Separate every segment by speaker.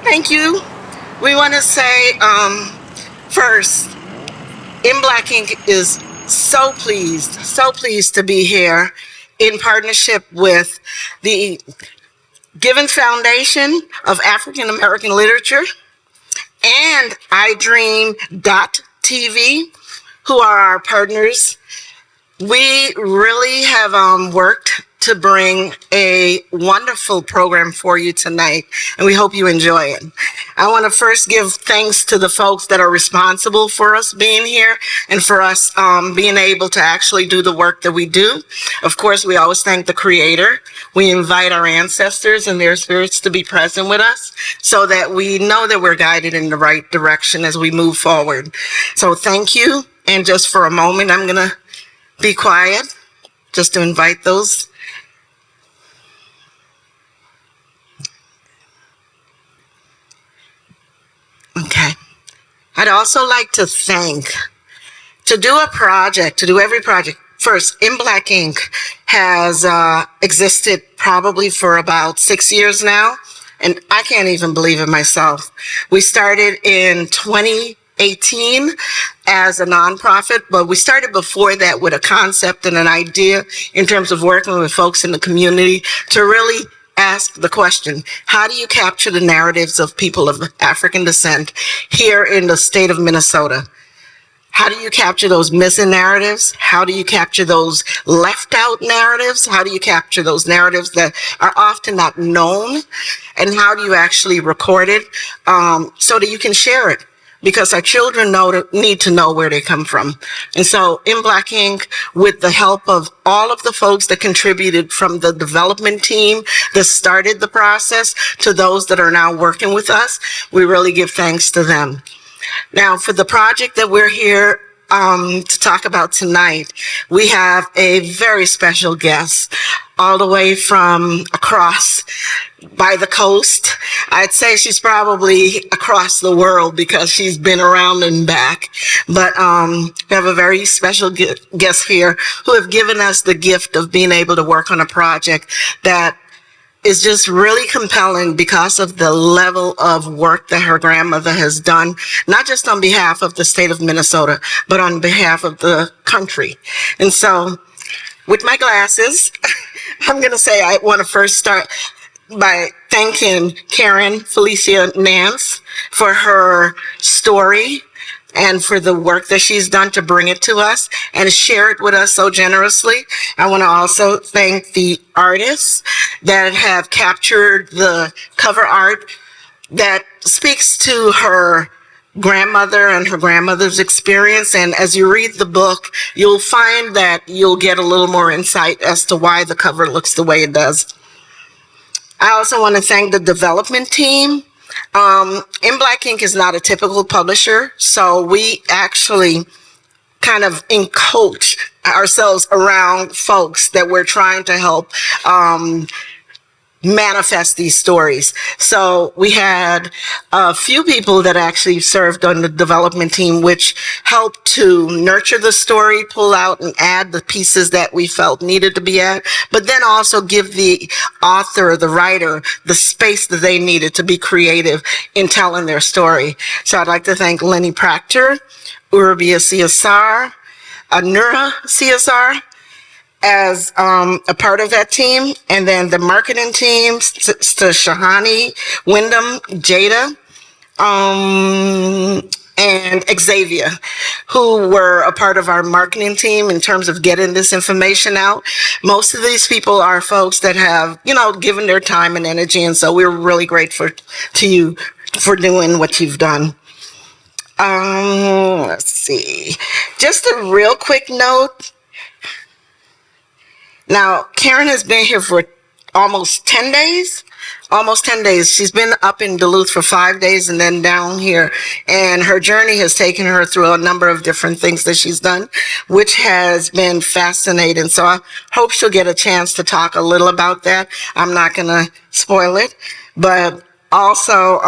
Speaker 1: Thank you. We want to say first, In Black Ink is so pleased to be here in partnership with the Given Foundation of African American Literature and iDream.tv, who are our partners. We really have worked to bring a wonderful program for you tonight, and we hope you enjoy it. I want to first give thanks to the folks that are responsible for us being here and for us being able to actually do the work that we do. Of course, we always thank the Creator. We invite our ancestors and their spirits to be present with us so that we know that we're guided in the right direction as we move forward. So thank you, and just for a moment, I'm going to be quiet just to invite those. Okay. I'd also like to do every project. First, In Black Ink has existed probably for about 6 years now, and I can't even believe it myself. We started in 2018 as a nonprofit, but we started before that with a concept and an idea in terms of working with folks in the community to really ask the question, how do you capture the narratives of people of African descent here in the state of Minnesota? How do you capture those missing narratives? How do you capture those left out narratives? How do you capture those narratives that are often not known? And how do you actually record it so that you can share it? Because our children need to know where they come from. And so In Black Ink, with the help of all of the folks that contributed from the development team that started the process to those that are now working with us, we really give thanks to them. Now, for the project that we're here to talk about tonight, we have a very special guest all the way from across by the coast. I'd say she's probably across the world because she's been around and back. But we have a very special guest here who have given us the gift of being able to work on a project that is just really compelling because of the level of work that her grandmother has done, not just on behalf of the state of Minnesota, but on behalf of the country. And so, with my glasses, I'm going to say I want to first start by thanking Karen Nance for her story and for the work that she's done to bring it to us and share it with us so generously. I want to also thank the artists that have captured the cover art that speaks to her grandmother and her grandmother's experience. And as you read the book, you'll find that you'll get a little more insight as to why the cover looks the way it does. I also want to thank the development team. In Black Ink is not a typical publisher, so we actually kind of encoach ourselves around folks that we're trying to help manifest these stories. So we had a few people that actually served on the development team, which helped to nurture the story, pull out and add the pieces that we felt needed to be added, but then also give the author, the writer, the space that they needed to be creative in telling their story. So I'd like to thank Lenny Proctor, Urabia CSR, Anura CSR, as a part of that team, and then the marketing team to Shahani, Wyndham, Jada, and Xavier, who were a part of our marketing team in terms of getting this information out. Most of these people are folks that have, given their time and energy, and so we're really grateful to you for doing what you've done. Let's see. Just a real quick note. Now, Karen has been here for almost 10 days. She's been up in Duluth for 5 days and then down here. And her journey has taken her through a number of different things that she's done, which has been fascinating. So I hope she'll get a chance to talk a little about that. I'm not going to spoil it. But also,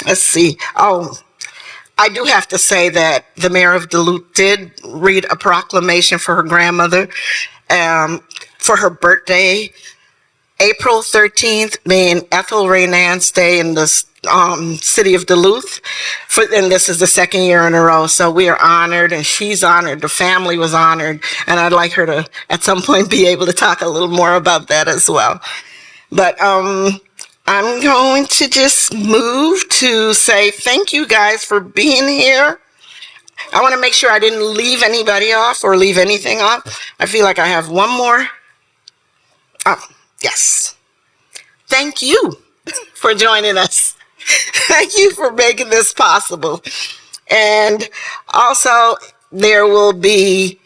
Speaker 1: let's see. I do have to say that the mayor of Duluth did read a proclamation for her grandmother for her birthday April 13th being Ethel Ray Nance Day in the city of Duluth. And this is the second year in a row. So we are honored, and she's honored. The family was honored. And I'd like her to, at some point, be able to talk a little more about that as well. But I'm going to just move to say thank you guys for being here. I want to make sure I didn't leave anybody off or leave anything off. I feel like I have one more. Oh, yes. Thank you for joining us. Thank you for making this possible. And also, there will be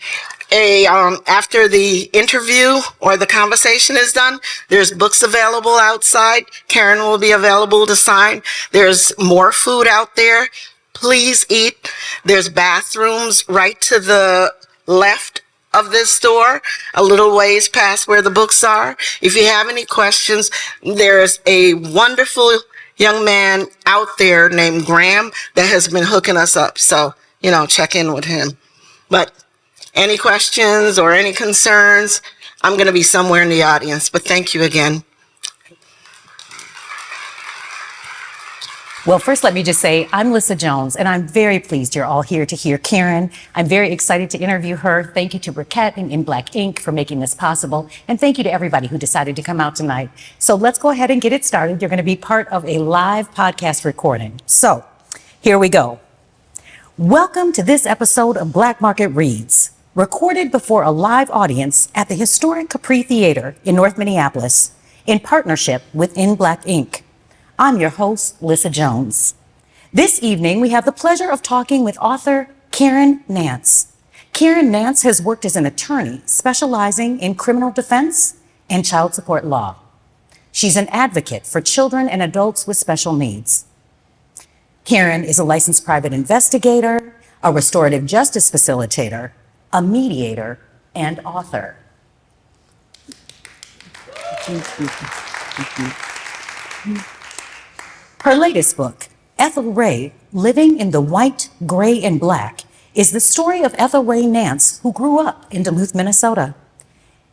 Speaker 1: after the interview or the conversation is done, there's books available outside. Karen will be available to sign. There's more food out there. Please eat. There's bathrooms right to the left of this store, a little ways past where the books are. If you have any questions, there's a wonderful young man out there named Graham that has been hooking us up. So, check in with him. But any questions or any concerns, I'm going to be somewhere in the audience. But thank you again.
Speaker 2: Well, first, let me just say I'm Lissa Jones, and I'm very pleased you're all here to hear Karen. I'm very excited to interview her. Thank you to Briquette and In Black Ink for making this possible. And thank you to everybody who decided to come out tonight. So let's go ahead and get it started. You're going to be part of a live podcast recording. So here we go. Welcome to this episode of Black Market Reads, recorded before a live audience at the historic Capri Theater in North Minneapolis in partnership with In Black Ink. I'm your host, Lissa Jones. This evening, we have the pleasure of talking with author Karen Nance. Karen Nance has worked as an attorney specializing in criminal defense and child support law. She's an advocate for children and adults with special needs. Karen is a licensed private investigator, a restorative justice facilitator, a mediator, and author. Her latest book, Ethel Ray, Living in the White, Gray, and Black, is the story of Ethel Ray Nance, who grew up in Duluth, Minnesota.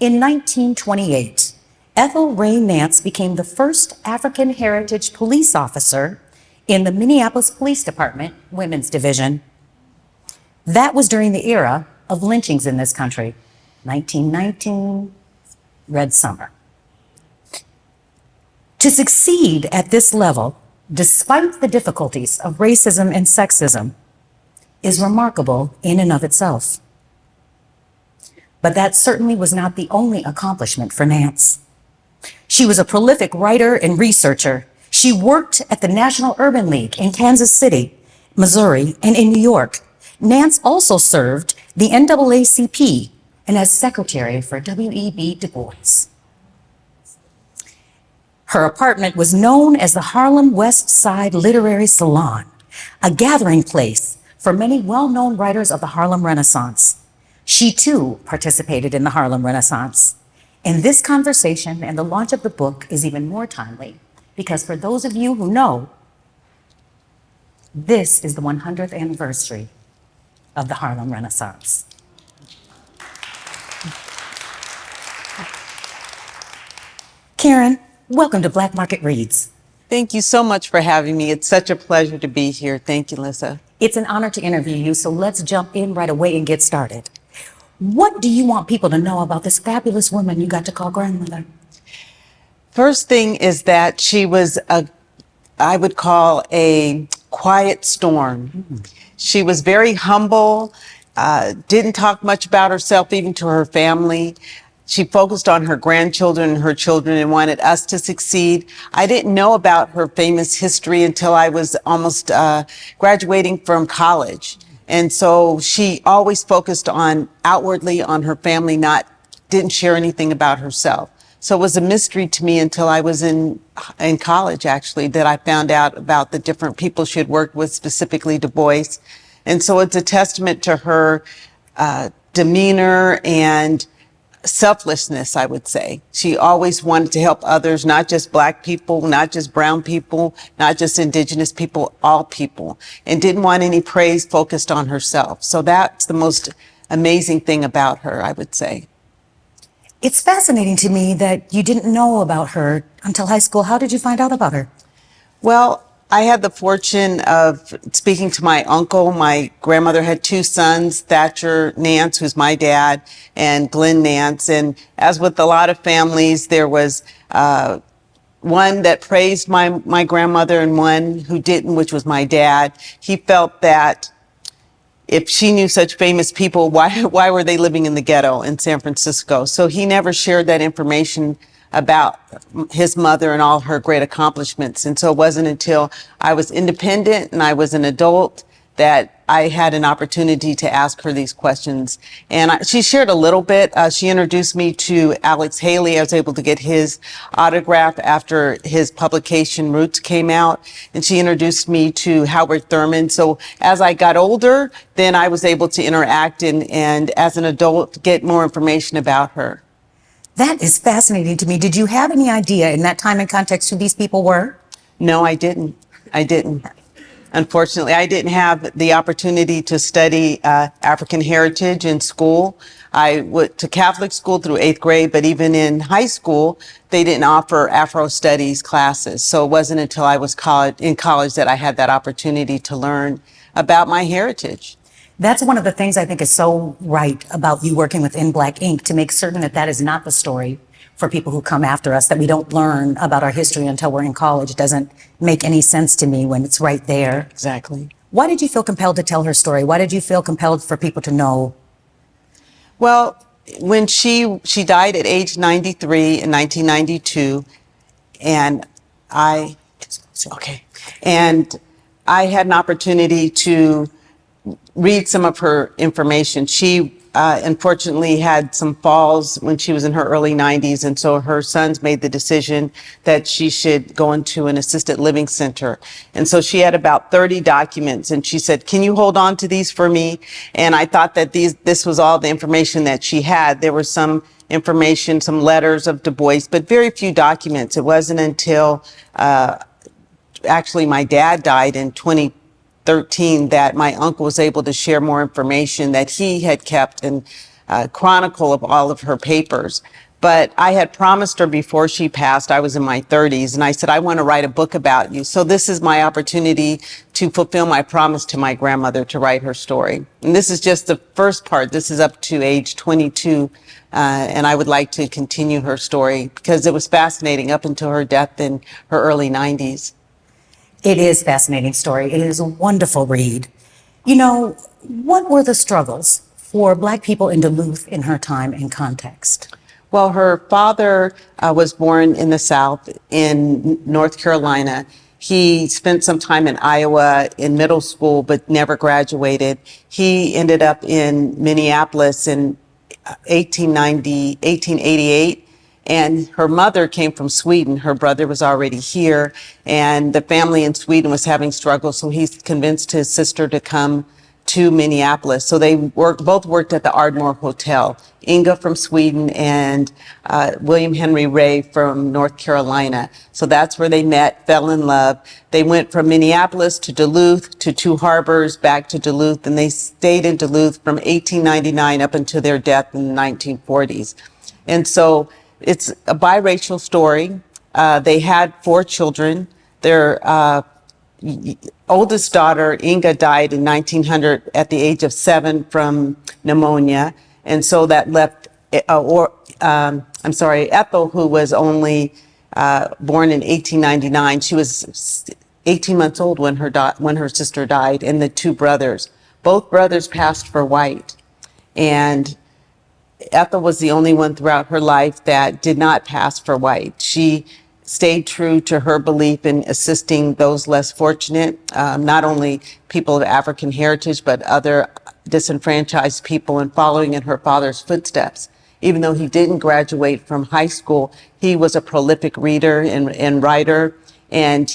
Speaker 2: In 1928, Ethel Ray Nance became the first African heritage police officer in the Minneapolis Police Department Women's Division. That was during the era of lynchings in this country, 1919, Red Summer. To succeed at this level, despite the difficulties of racism and sexism, is remarkable in and of itself. But that certainly was not the only accomplishment for Nance. She was a prolific writer and researcher. She worked at the National Urban League in Kansas City, Missouri, and in New York. Nance also served the NAACP and as secretary for W.E.B. Du Bois. Her apartment was known as the Harlem West Side Literary Salon, a gathering place for many well-known writers of the Harlem Renaissance. She too participated in the Harlem Renaissance. And this conversation and the launch of the book is even more timely because for those of you who know, this is the 100th anniversary of the Harlem Renaissance. Karen, welcome to Black Market Reads.
Speaker 3: Thank you so much for having me. It's such a pleasure to be here. Thank you, Lissa.
Speaker 2: It's an honor to interview you, so let's jump in right away and get started. What do you want people to know about this fabulous woman you got to call grandmother?
Speaker 3: First thing is that she was I would call a quiet storm. She was very humble, didn't talk much about herself, even to her family. She focused on her grandchildren and her children and wanted us to succeed. I didn't know about her famous history until I was almost graduating from college. And so she always focused on outwardly on her family, didn't share anything about herself. So it was a mystery to me until I was in college, actually, that I found out about the different people she had worked with, specifically Du Bois. And so it's a testament to her demeanor and selflessness, I would say. She always wanted to help others, not just Black people, not just brown people, not just Indigenous people, all people, and didn't want any praise focused on herself. So that's the most amazing thing about her, I would say.
Speaker 2: It's fascinating to me that you didn't know about her until high school. How did you find out about her?
Speaker 3: Well, I had the fortune of speaking to my uncle. My grandmother had two sons, Thatcher Nance, who's my dad, and Glenn Nance. And as with a lot of families, there was one that praised my grandmother and one who didn't, which was my dad. He felt that if she knew such famous people, why were they living in the ghetto in San Francisco? So he never shared that information about his mother and all her great accomplishments. And so it wasn't until I was independent and I was an adult that I had an opportunity to ask her these questions. And she shared a little bit. She introduced me to Alex Haley. I was able to get his autograph after his publication Roots came out. And she introduced me to Howard Thurman. So as I got older, then I was able to interact and as an adult, get more information about her.
Speaker 2: That is fascinating to me. Did you have any idea in that time and context who these people were?
Speaker 3: No, I didn't. I didn't. Unfortunately, I didn't have the opportunity to study African heritage in school. I went to Catholic school through 8th grade, but even in high school, they didn't offer Afro studies classes. So it wasn't until I was in college that I had that opportunity to learn about my heritage.
Speaker 2: That's one of the things I think is so right about you working with In Black Ink, to make certain that that is not the story for people who come after us, that we don't learn about our history until we're in college. It doesn't make any sense to me when it's right there.
Speaker 3: Exactly.
Speaker 2: Why did you feel compelled to tell her story? Why did you feel compelled for people to know?
Speaker 3: Well, when she died at age 93 in 1992, and I had an opportunity to read some of her information. She unfortunately had some falls when she was in her early 90s, and so her sons made the decision that she should go into an assisted living center. And so she had about 30 documents, and she said, "Can you hold on to these for me?" And I thought that this was all the information that she had. There was some information, some letters of Du Bois, but very few documents. It wasn't until actually my dad died in 2013 that my uncle was able to share more information that he had kept and chronicle of all of her papers. But I had promised her before she passed, I was in my 30s, and I said, "I want to write a book about you." So this is my opportunity to fulfill my promise to my grandmother to write her story. And this is just the first part. This is up to age 22. And I would like to continue her story because it was fascinating up until her death in her early 90s.
Speaker 2: It is a fascinating story. It is a wonderful read. You know, what were the struggles for Black people in Duluth in her time and context?
Speaker 3: Well, her father was born in the South in North Carolina. He spent some time in Iowa in middle school, but never graduated. He ended up in Minneapolis in 1888. And her mother came from Sweden. Her brother was already here, and the family in Sweden was having struggles. So he convinced his sister to come to Minneapolis. So they both worked at the Ardmore Hotel. Inga from Sweden and William Henry Ray from North Carolina. So that's where they met, fell in love. They went from Minneapolis to Duluth to Two Harbors, back to Duluth, and they stayed in Duluth from 1899 up until their death in the 1940s. And so it's a biracial story. They had 4 children. Their oldest daughter, Inga, died in 1900 at the age of 7 from pneumonia. And so that left, Ethel, who was only born in 1899. She was 18 months old when her sister died, and the 2 brothers. Both brothers passed for white. And Ethel was the only one throughout her life that did not pass for white. She stayed true to her belief in assisting those less fortunate, not only people of African heritage, but other disenfranchised people, and following in her father's footsteps. Even though he didn't graduate from high school, he was a prolific reader and writer. And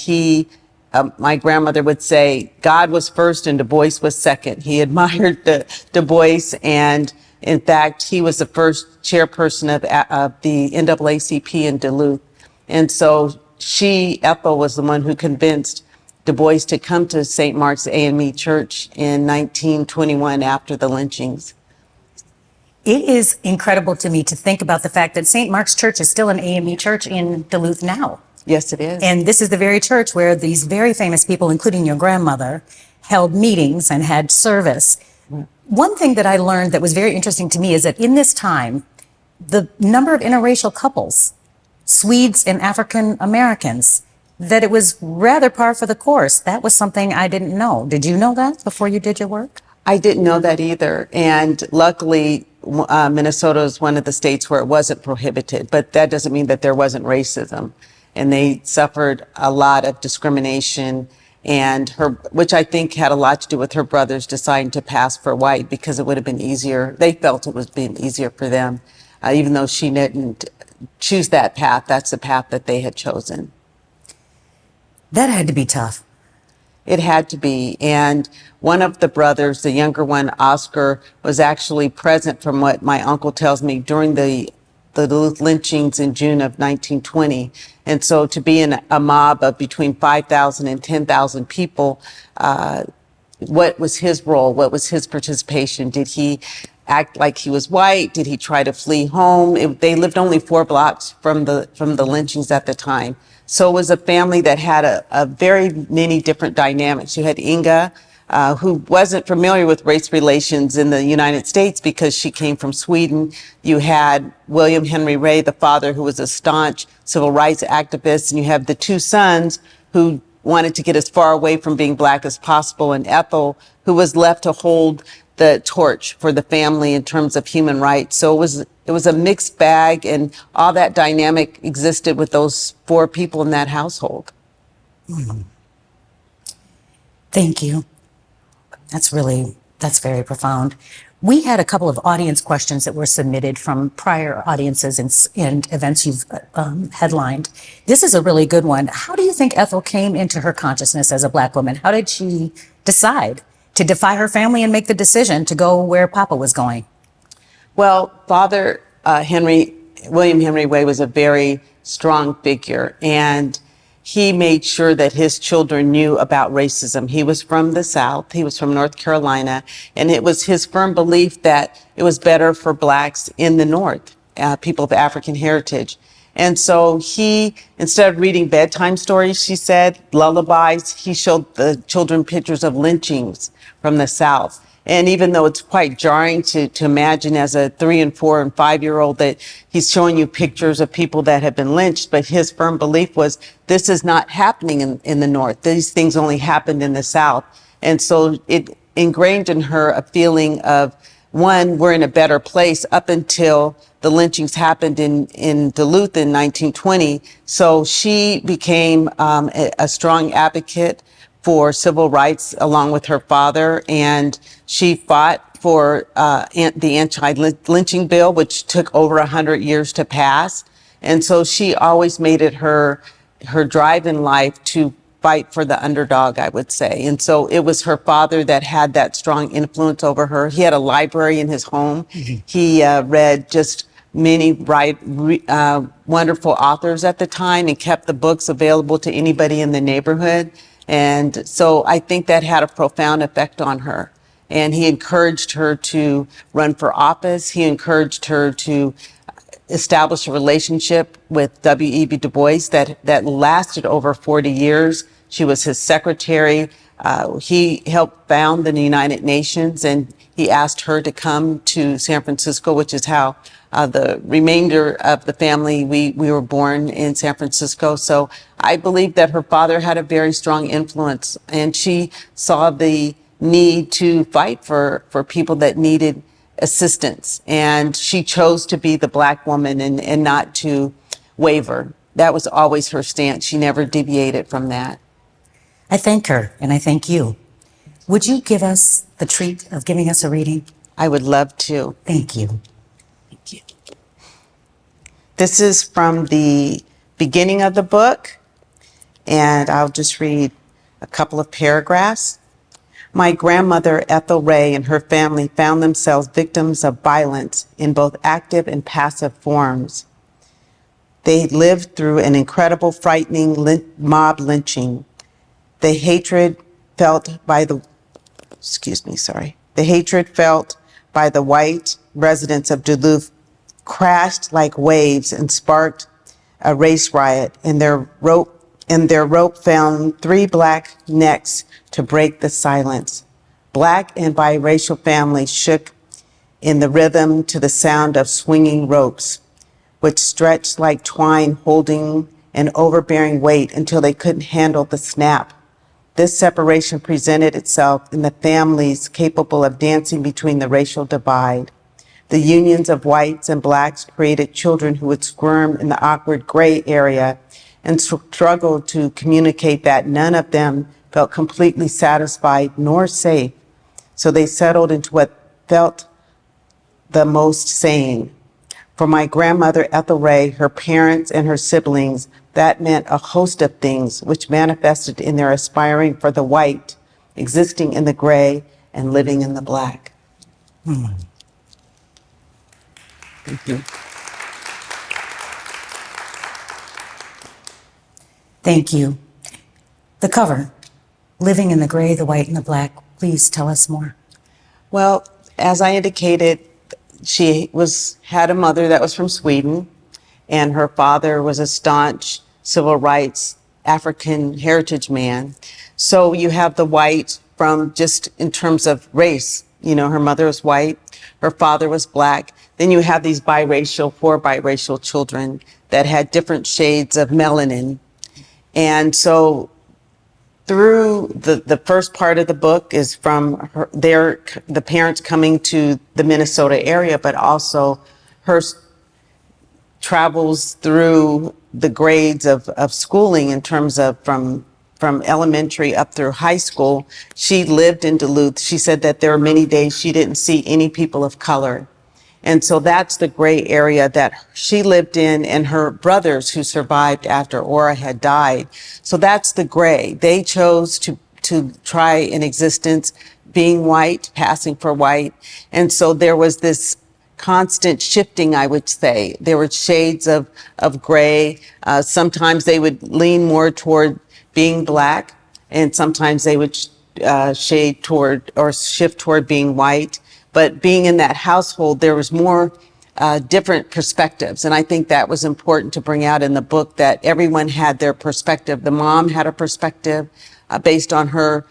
Speaker 3: my grandmother would say, God was first and Du Bois was second. He admired Du Bois, and in fact, he was the first chairperson of the NAACP in Duluth. And so Ethel was the one who convinced Du Bois to come to St. Mark's AME Church in 1921 after the lynchings.
Speaker 2: It is incredible to me to think about the fact that St. Mark's Church is still an AME church in Duluth now.
Speaker 3: Yes, it is.
Speaker 2: And this is the very church where these very famous people, including your grandmother, held meetings and had service. One thing that I learned that was very interesting to me is that in this time, the number of interracial couples, Swedes and African Americans, that it was rather par for the course. That was something I didn't know. Did you know that before you did your work?
Speaker 3: I didn't know that either. And luckily, Minnesota is one of the states where it wasn't prohibited, but that doesn't mean that there wasn't racism. And they suffered a lot of discrimination, and which I think had a lot to do with her brothers deciding to pass for white because it would have been easier. They felt it was being easier for them, even though she didn't choose that path. That's the path that they had chosen.
Speaker 2: That had to be tough.
Speaker 3: It had to be. And one of the brothers, the younger one, Oscar, was actually present, from what my uncle tells me, during the Duluth lynchings in June of 1920. And so to be in a mob of between 5,000 and 10,000 people, what was his role? What was his participation? Did he act like he was white? Did he try to flee home? They lived only 4 blocks from the lynchings at the time. So it was a family that had a very many different dynamics. You had Inga, who wasn't familiar with race relations in the United States because she came from Sweden. You had William Henry Ray, the father, who was a staunch civil rights activist. And you have the 2 sons who wanted to get as far away from being black as possible, and Ethel, who was left to hold the torch for the family in terms of human rights. So it was a mixed bag, and all that dynamic existed with those 4 people in that household.
Speaker 2: Thank you. That's very profound. We had a couple of audience questions that were submitted from prior audiences and events you've headlined. This is a really good one. How do you think Ethel came into her consciousness as a Black woman? How did she decide to defy her family and make the decision to go where Papa was going?
Speaker 3: Well, Father William Henry Ray was a very strong figure, and he made sure that his children knew about racism. He was from the South. He was from North Carolina, and it was his firm belief that it was better for Blacks in the North, people of African heritage. And so he, instead of reading bedtime stories, she said, lullabies, he showed the children pictures of lynchings from the South. And even though it's quite jarring to imagine as a 3 and 4 and 5-year-old that he's showing you pictures of people that have been lynched, but his firm belief was this is not happening in the North. These things only happened in the South. And so it ingrained in her a feeling of, one, we're in a better place up until the lynchings happened in Duluth in 1920. So she became a strong advocate for civil rights along with her father, and she fought for the anti-lynching bill, which took over 100 years to pass. And so she always made it her drive in life to fight for the underdog, I would say. And so it was her father that had that strong influence over her. He had a library in his home. Mm-hmm. He read just many wonderful authors at the time and kept the books available to anybody in the neighborhood. And so I think that had a profound effect on her. And he encouraged her to run for office. He encouraged her to establish a relationship with W.E.B. Du Bois that lasted over 40 years. She was his secretary. He helped found the United Nations, and he asked her to come to San Francisco, which is how the remainder of the family, we were born in San Francisco. So I believe that her father had a very strong influence, and she saw the need to fight for people that needed assistance. And she chose to be the Black woman and not to waver. That was always her stance. She never deviated from that.
Speaker 2: I thank her, and I thank you. Would you give us the treat of giving us a reading?
Speaker 3: I would love to.
Speaker 2: Thank you.
Speaker 3: Thank you. This is from the beginning of the book, and I'll just read a couple of paragraphs. My grandmother, Ethel Ray, and her family found themselves victims of violence in both active and passive forms. They lived through an incredible, frightening mob lynching. The hatred felt by by the white residents of Duluth crashed like waves and sparked a race riot, and their rope found 3 Black necks to break the silence. Black and biracial families shook in the rhythm to the sound of swinging ropes, which stretched like twine, holding an overbearing weight until they couldn't handle the snap. This separation presented itself in the families capable of dancing between the racial divide. The unions of whites and Blacks created children who would squirm in the awkward gray area and struggled to communicate that none of them felt completely satisfied nor safe. So they settled into what felt the most sane. For my grandmother, Ethel Ray, her parents, and her siblings, that meant a host of things which manifested in their aspiring for the white, existing in the gray, and living in the Black. Thank you.
Speaker 2: Thank you. The cover, Living in the Gray, the White, and the Black. Please tell us more.
Speaker 3: Well, as I indicated, she had a mother that was from Sweden, and her father was a staunch civil rights African heritage man. So you have the white from just in terms of race. You know, her mother was white, her father was Black. Then you have these 4 biracial children that had different shades of melanin. And so through the first part of the book is from the parents coming to the Minnesota area, but also her travels through the grades of schooling in terms of from elementary up through high school. She lived in Duluth. She said that there were many days she didn't see any people of color. And so that's the gray area that she lived in, and her brothers who survived after Ora had died. So that's the gray. They chose to try an existence being white, passing for white. And so there was this constant shifting, I would say. There were shades of gray. Sometimes they would lean more toward being Black, and sometimes they would shade toward or shift toward being white. But being in that household, there was more different perspectives. And I think that was important to bring out in the book, that everyone had their perspective. The mom had a perspective based on her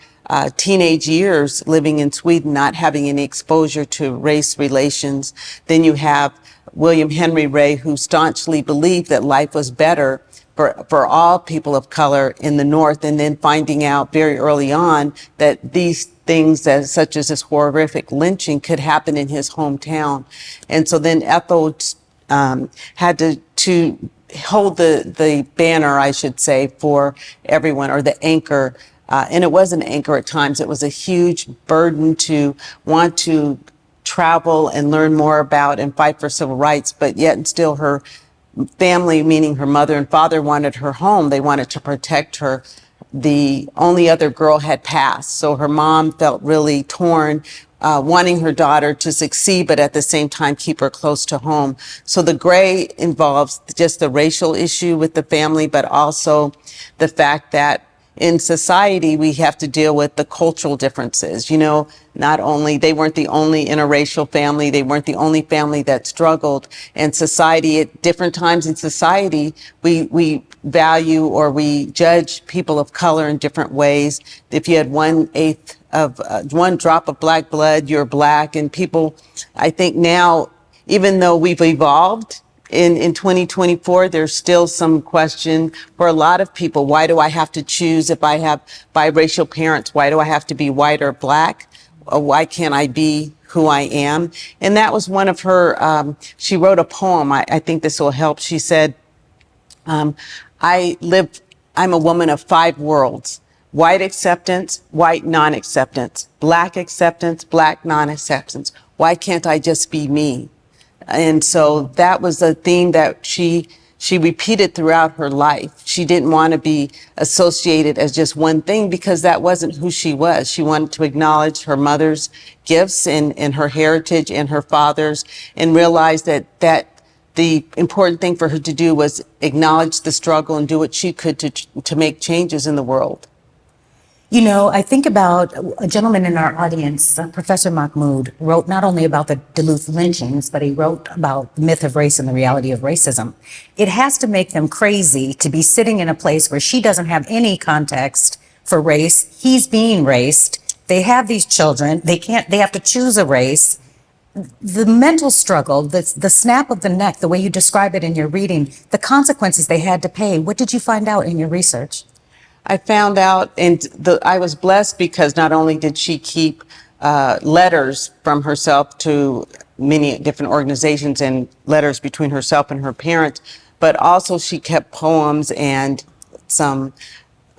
Speaker 3: teenage years living in Sweden, not having any exposure to race relations. Then you have William Henry Ray, who staunchly believed that life was better for all people of color in the North, and then finding out very early on that these things such as this horrific lynching could happen in his hometown. And so then Ethel had to hold the banner, I should say, for everyone, or the anchor. And it was an anchor at times. It was a huge burden to want to travel and learn more about and fight for civil rights, but yet and still her family, meaning her mother and father, wanted her home. They wanted to protect her. The only other girl had passed, so her mom felt really torn, wanting her daughter to succeed, but at the same time keep her close to home. So the gray involves just the racial issue with the family, but also the fact that in society, we have to deal with the cultural differences. You know, not only, they weren't the only interracial family, they weren't the only family that struggled. And society, at different times in society, we value or we judge people of color in different ways. If you had 1/8 of one drop of Black blood, you're Black. And people, I think now, even though we've evolved, in 2024, there's still some question for a lot of people. Why do I have to choose if I have biracial parents? Why do I have to be white or Black? Or why can't I be who I am? And that was one of her, she wrote a poem. I think this will help. She said, I'm a woman of 5 worlds. White acceptance, white non-acceptance, Black acceptance, Black non-acceptance. Why can't I just be me? And so that was a theme that she repeated throughout her life. She didn't want to be associated as just one thing, because that wasn't who she was. She wanted to acknowledge her mother's gifts and her heritage and her father's, and realize that the important thing for her to do was acknowledge the struggle and do what she could to make changes in the world.
Speaker 2: You know, I think about a gentleman in our audience, Professor Mahmoud, wrote not only about the Duluth lynchings, but he wrote about the myth of race and the reality of racism. It has to make them crazy to be sitting in a place where she doesn't have any context for race. He's being raced. They have these children. They have to choose a race. The mental struggle, the snap of the neck, the way you describe it in your reading, the consequences they had to pay. What did you find out in your research?
Speaker 3: I found out, and I was blessed because not only did she keep letters from herself to many different organizations and letters between herself and her parents, but also she kept poems and some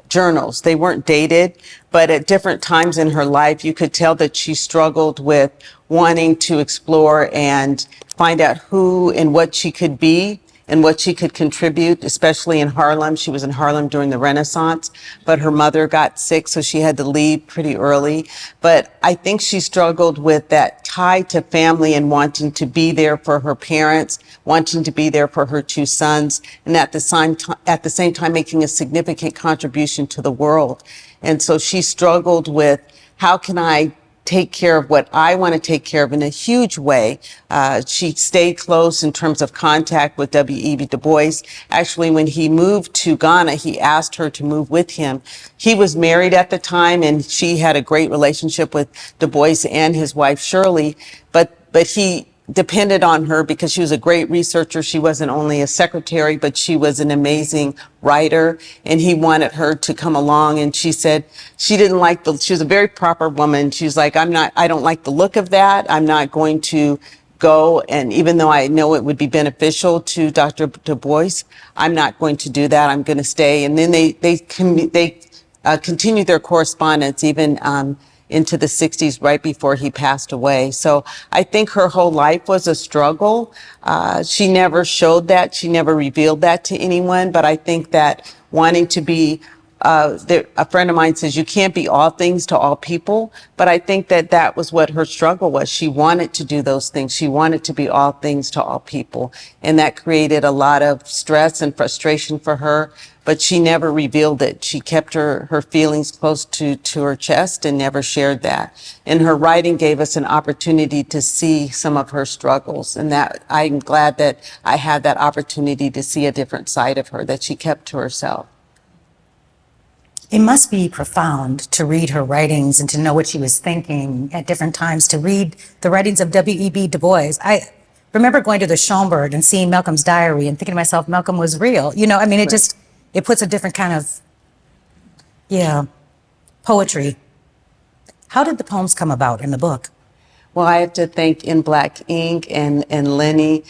Speaker 3: journals. They weren't dated, but at different times in her life, you could tell that she struggled with wanting to explore and find out who and what she could be and what she could contribute, especially in Harlem. She was in Harlem during the Renaissance, but her mother got sick, so she had to leave pretty early. But I think she struggled with that tie to family and wanting to be there for her parents, wanting to be there for her two sons, and at the same time making a significant contribution to the world. And so she struggled with, how can I take care of what I want to take care of in a huge way. She stayed close in terms of contact with W.E.B. Du Bois. Actually, when he moved to Ghana, he asked her to move with him. He was married at the time, and she had a great relationship with Du Bois and his wife, Shirley, but he depended on her because she was a great researcher. She wasn't only a secretary, but she was an amazing writer, and he wanted her to come along. And she said she didn't like she was a very proper woman. She's like, I don't like the look of that. I'm not going to go. And even though I know it would be beneficial to Dr. Du Bois, I'm not going to do that. I'm going to stay. And then they continued their correspondence even into the 60s, right before he passed away. So I think her whole life was a struggle. She never showed that. She never revealed that to anyone. But I think that wanting to be, a friend of mine says, you can't be all things to all people. But I think that that was what her struggle was. She wanted to do those things. She wanted to be all things to all people. And that created a lot of stress and frustration for her. But she never revealed it. She kept her feelings close to her chest and never shared that. And her writing gave us an opportunity to see some of her struggles. And that I'm glad that I had that opportunity to see a different side of her that she kept to herself.
Speaker 2: It must be profound to read her writings and to know what she was thinking at different times, to read the writings of W.E.B. Du Bois. I remember going to the Schomburg and seeing Malcolm's diary and thinking to myself, Malcolm was real. You know, I mean, it puts a different kind of, poetry. How did the poems come about in the book?
Speaker 3: Well, I have to thank In Black Ink and Lenny.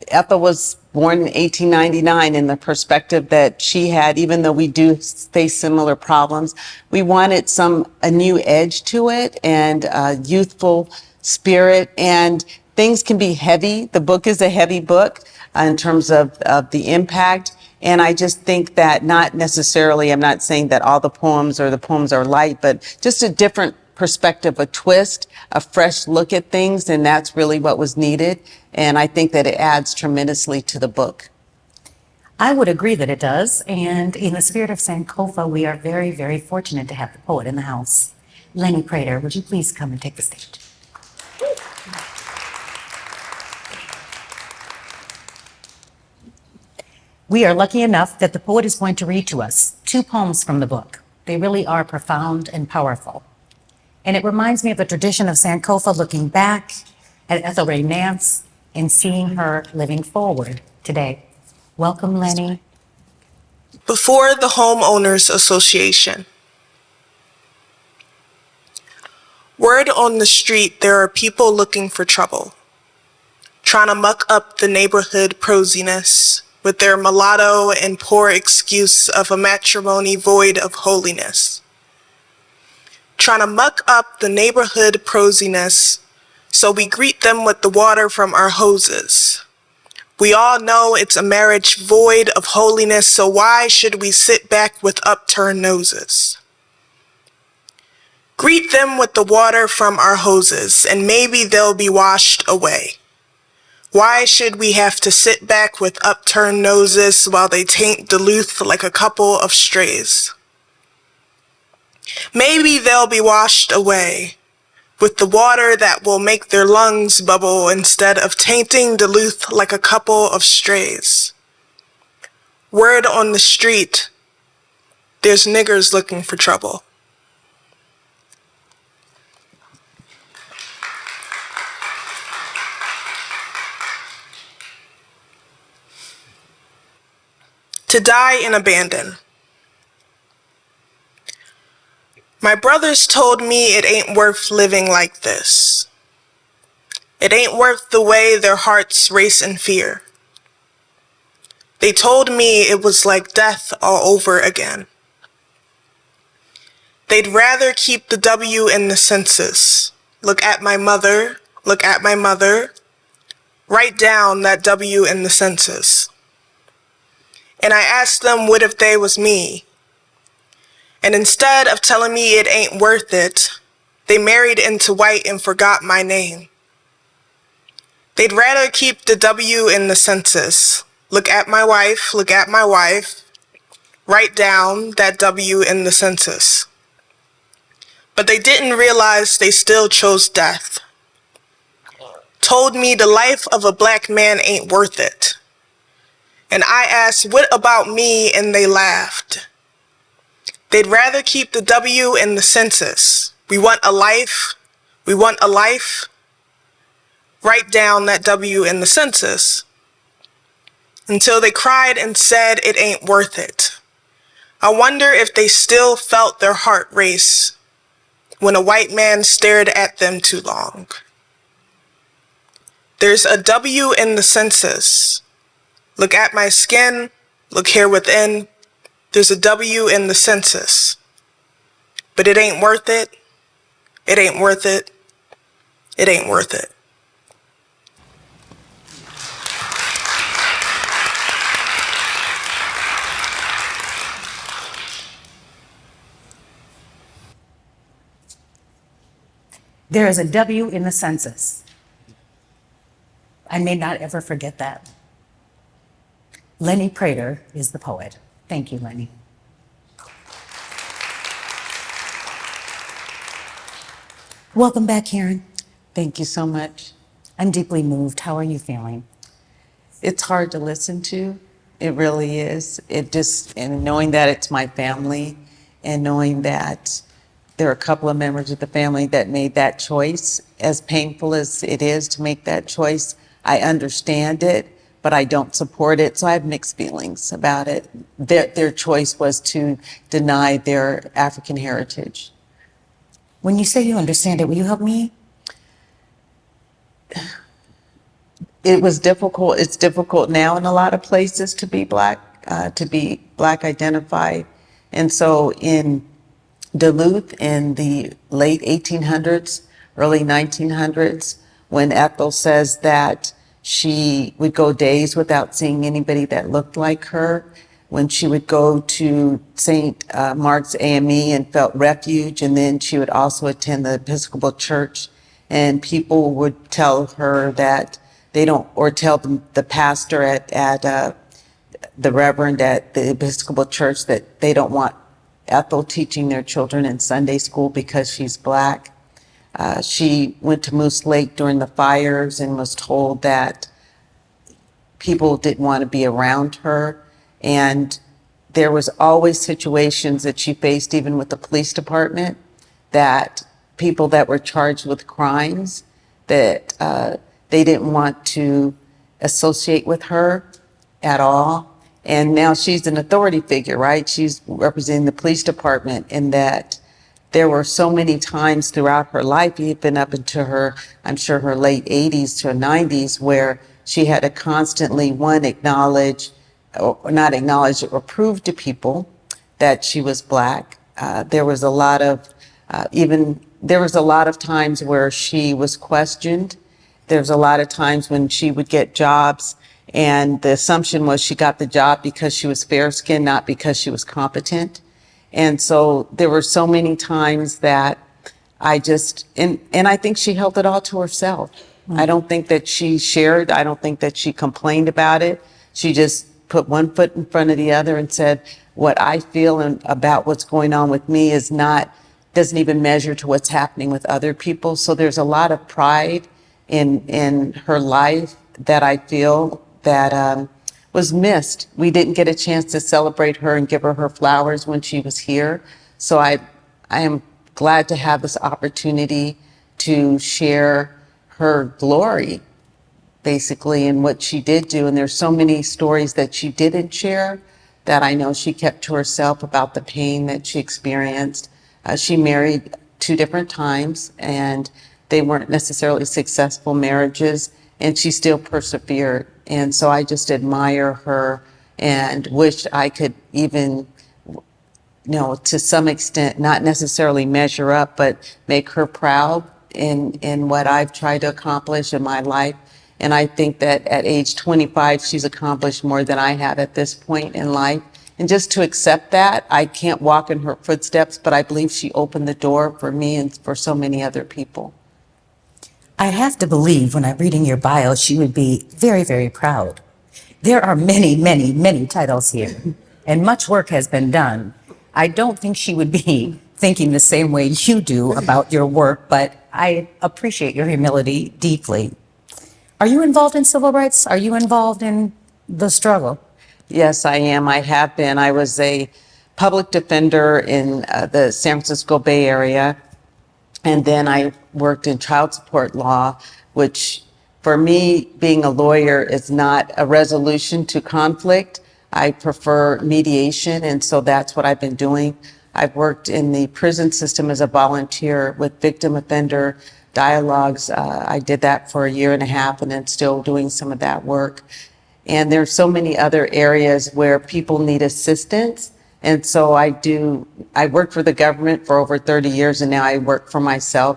Speaker 3: Ethel was born in 1899, and the perspective that she had, even though we do face similar problems, we wanted a new edge to it and a youthful spirit. And things can be heavy. The book is a heavy book in terms of the impact. And I just think that not necessarily, I'm not saying that all the poems are light, but just a different perspective, a twist, a fresh look at things. And that's really what was needed. And I think that it adds tremendously to the book.
Speaker 2: I would agree that it does. And in the spirit of Sankofa, we are very, very fortunate to have the poet in the house. Lenny Prater, would you please come and take the stage? We are lucky enough that the poet is going to read to us 2 poems from the book. They really are profound and powerful. And it reminds me of the tradition of Sankofa looking back at Ethel Ray Nance and seeing her living forward today. Welcome, Lenny.
Speaker 4: Before the Homeowners Association. Word on the street, there are people looking for trouble, trying to muck up the neighborhood prosiness with their mulatto and poor excuse of a matrimony void of holiness. Trying to muck up the neighborhood prosiness, so we greet them with the water from our hoses. We all know it's a marriage void of holiness, so why should we sit back with upturned noses? Greet them with the water from our hoses, and maybe they'll be washed away. Why should we have to sit back with upturned noses while they taint Duluth like a couple of strays? Maybe they'll be washed away with the water that will make their lungs bubble instead of tainting Duluth like a couple of strays. Word on the street, there's niggers looking for trouble. To die in abandon. My brothers told me it ain't worth living like this. It ain't worth the way their hearts race in fear. They told me it was like death all over again. They'd rather keep the W in the census. Look at my mother, look at my mother. Write down that W in the census. And I asked them what if they was me? And instead of telling me it ain't worth it, they married into white and forgot my name. They'd rather keep the W in the census. Look at my wife, look at my wife. Write down that W in the census. But they didn't realize they still chose death. Told me the life of a black man ain't worth it. And I asked, what about me? And they laughed. They'd rather keep the W in the census. We want a life. We want a life. Write down that W in the census. Until they cried and said it ain't worth it. I wonder if they still felt their heart race when a white man stared at them too long. There's a W in the census. Look at my skin, look here within. There's a W in the census. But it ain't worth it. It ain't worth it. It ain't worth it.
Speaker 2: There is a W in the census. I may not ever forget that. Lenny Prater is the poet. Thank you, Lenny. Welcome back, Karen.
Speaker 3: Thank you so much.
Speaker 2: I'm deeply moved. How are you feeling?
Speaker 3: It's hard to listen to. It really is. And knowing that it's my family and knowing that there are a couple of members of the family that made that choice, as painful as it is to make that choice, I understand it, but I don't support it. So I have mixed feelings about it. Their choice was to deny their African heritage.
Speaker 2: When you say you understand it, will you help me?
Speaker 3: It was difficult. It's difficult now in a lot of places to be black identified. And so in Duluth in the late 1800s, early 1900s, when Ethel says that she would go days without seeing anybody that looked like her, when she would go to St. Mark's AME and felt refuge, and then she would also attend the Episcopal Church, and people would tell her that they don't, or tell the pastor at the reverend at the Episcopal Church that they don't want Ethel teaching their children in Sunday school because she's black. She went to Moose Lake during the fires and was told that people didn't want to be around her. And there was always situations that she faced, even with the police department, that people that were charged with crimes, that they didn't want to associate with her at all. And now she's an authority figure, right? She's representing the police department, and that there were so many times throughout her life, even up into her, I'm sure her late 80s to 90s, where she had to constantly, one, acknowledge, or not acknowledge, or prove to people that she was black. There was a lot of, there was a lot of times where she was questioned. There's a lot of times when she would get jobs and the assumption was she got the job because she was fair-skinned, not because she was competent. And so there were so many times that I just, and I think she held it all to herself. I don't think that she shared. I don't think that she complained about it. She just put one foot in front of the other and said, what I feel and about what's going on with me doesn't even measure to what's happening with other people. So there's a lot of pride in her life that I feel that was missed. We didn't get a chance to celebrate her and give her flowers when she was here. So I am glad to have this opportunity to share her glory, basically, and what she did do. And there's so many stories that she didn't share that I know she kept to herself about the pain that she experienced. She married 2 different times, and they weren't necessarily successful marriages, and she still persevered. And so I just admire her and wish I could even, to some extent, not necessarily measure up, but make her proud in what I've tried to accomplish in my life. And I think that at age 25, she's accomplished more than I have at this point in life. And just to accept that, I can't walk in her footsteps, but I believe she opened the door for me and for so many other people.
Speaker 2: I have to believe when I'm reading your bio, she would be very, very proud. There are many, many, many titles here, and much work has been done. I don't think she would be thinking the same way you do about your work, but I appreciate your humility deeply. Are you involved in civil rights? Are you involved in the struggle?
Speaker 3: Yes, I am. I have been. I was a public defender in the San Francisco Bay Area, and then I worked in child support law, which for me, being a lawyer is not a resolution to conflict. I prefer mediation, and so that's what I've been doing. I've worked in the prison system as a volunteer with victim offender dialogues. I did that for 1.5 years and then still doing some of that work. And there's so many other areas where people need assistance. And so I worked for the government for over 30 years, and now I work for myself,